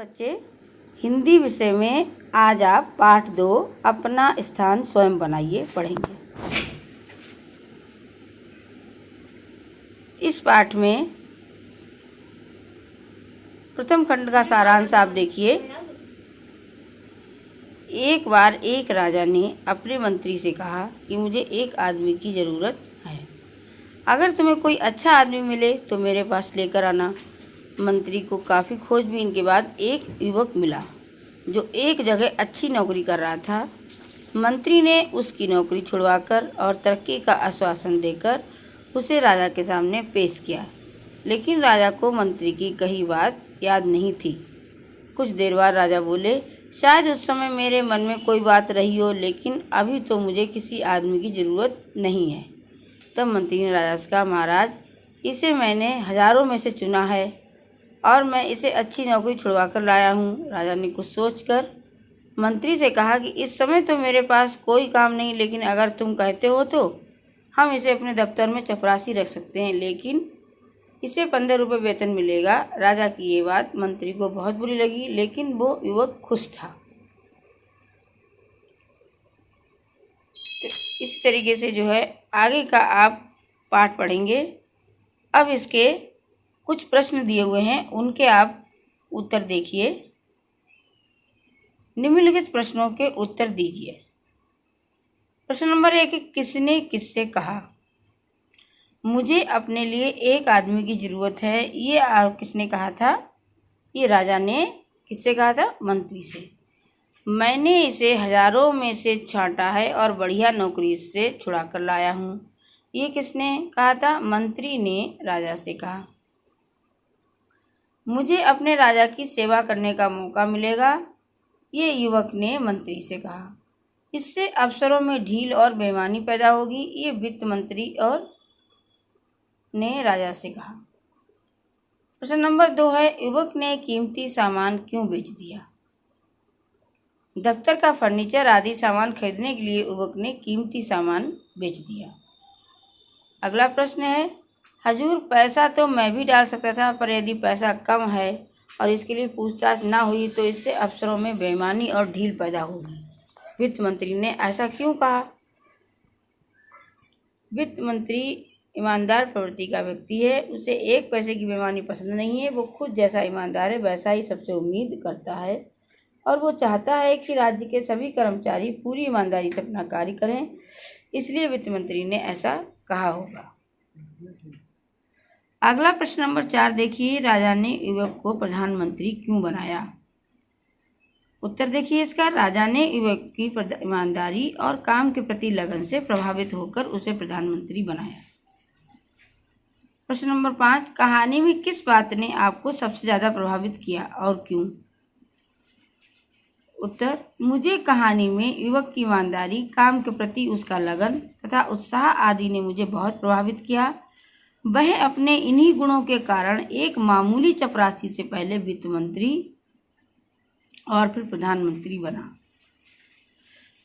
बच्चे, हिंदी विषय में आज आप पाठ 2 अपना स्थान स्वयं बनाइए पढ़ेंगे। इस पाठ में प्रथम खंड का सारांश आप देखिए। एक बार एक राजा ने अपने मंत्री से कहा कि मुझे एक आदमी की ज़रूरत है। अगर तुम्हें कोई अच्छा आदमी मिले तो मेरे पास लेकर आना। मंत्री को काफ़ी खोजबीन के बाद एक युवक मिला जो एक जगह अच्छी नौकरी कर रहा था। मंत्री ने उसकी नौकरी छुड़वाकर और तरक्की का आश्वासन देकर उसे राजा के सामने पेश किया, लेकिन राजा को मंत्री की कही बात याद नहीं थी। कुछ देर बाद राजा बोले, शायद उस समय मेरे मन में कोई बात रही हो, लेकिन अभी तो मुझे किसी आदमी की ज़रूरत नहीं है। तब मंत्री ने राजा से कहा, महाराज, इसे मैंने हजारों में से चुना है और मैं इसे अच्छी नौकरी छुड़वा कर लाया हूँ। राजा ने कुछ सोचकर मंत्री से कहा कि इस समय तो मेरे पास कोई काम नहीं, लेकिन अगर तुम कहते हो तो हम इसे अपने दफ्तर में चपरासी रख सकते हैं, लेकिन इसे 15 रुपये वेतन मिलेगा। राजा की ये बात मंत्री को बहुत बुरी लगी, लेकिन वो युवक खुश था। तो इस तरीके से जो है आगे का आप पाठ पढ़ेंगे। अब इसके कुछ प्रश्न दिए हुए हैं, उनके आप उत्तर देखिए। निम्नलिखित प्रश्नों के उत्तर दीजिए। प्रश्न नंबर 1, किसने किससे कहा? मुझे अपने लिए एक आदमी की ज़रूरत है। ये किसने कहा था? ये राजा ने किससे कहा था? मंत्री से। मैंने इसे हजारों में से छांटा है और बढ़िया नौकरी से छुड़ा कर लाया हूँ। ये किसने कहा था? मंत्री ने राजा से कहा। मुझे अपने राजा की सेवा करने का मौका मिलेगा। ये युवक ने मंत्री से कहा। इससे अफसरों में ढील और बेईमानी पैदा होगी। ये वित्त मंत्री और ने राजा से कहा। प्रश्न नंबर 2 है, युवक ने कीमती सामान क्यों बेच दिया? दफ्तर का फर्नीचर आदि सामान खरीदने के लिए युवक ने कीमती सामान बेच दिया। अगला प्रश्न है, हजूर, पैसा तो मैं भी डाल सकता था, पर यदि पैसा कम है और इसके लिए पूछताछ ना हुई तो इससे अफसरों में बेईमानी और ढील पैदा होगी। वित्त मंत्री ने ऐसा क्यों कहा? वित्त मंत्री ईमानदार प्रवृत्ति का व्यक्ति है। उसे एक पैसे की बेईमानी पसंद नहीं है। वो खुद जैसा ईमानदार है वैसा ही सबसे उम्मीद करता है और वो चाहता है कि राज्य के सभी कर्मचारी पूरी ईमानदारी से अपना कार्य करें, इसलिए वित्त मंत्री ने ऐसा कहा होगा। अगला प्रश्न नंबर 4 देखिए, राजा ने युवक को प्रधानमंत्री क्यों बनाया? उत्तर देखिए इसका। राजा ने युवक की ईमानदारी और काम के प्रति लगन से प्रभावित होकर उसे प्रधानमंत्री बनाया। प्रश्न नंबर 5, कहानी में किस बात ने आपको सबसे ज़्यादा प्रभावित किया और क्यों? उत्तर, मुझे कहानी में युवक की ईमानदारी, काम के प्रति उसका लगन तथा उत्साह आदि ने मुझे बहुत प्रभावित किया। वह अपने इन्हीं गुणों के कारण एक मामूली चपरासी से पहले वित्त मंत्री और फिर प्रधानमंत्री बना।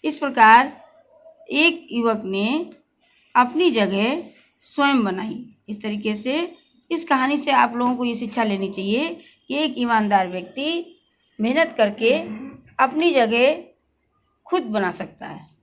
इस प्रकार एक युवक ने अपनी जगह स्वयं बनाई। इस तरीके से इस कहानी से आप लोगों को ये शिक्षा लेनी चाहिए कि एक ईमानदार व्यक्ति मेहनत करके अपनी जगह खुद बना सकता है।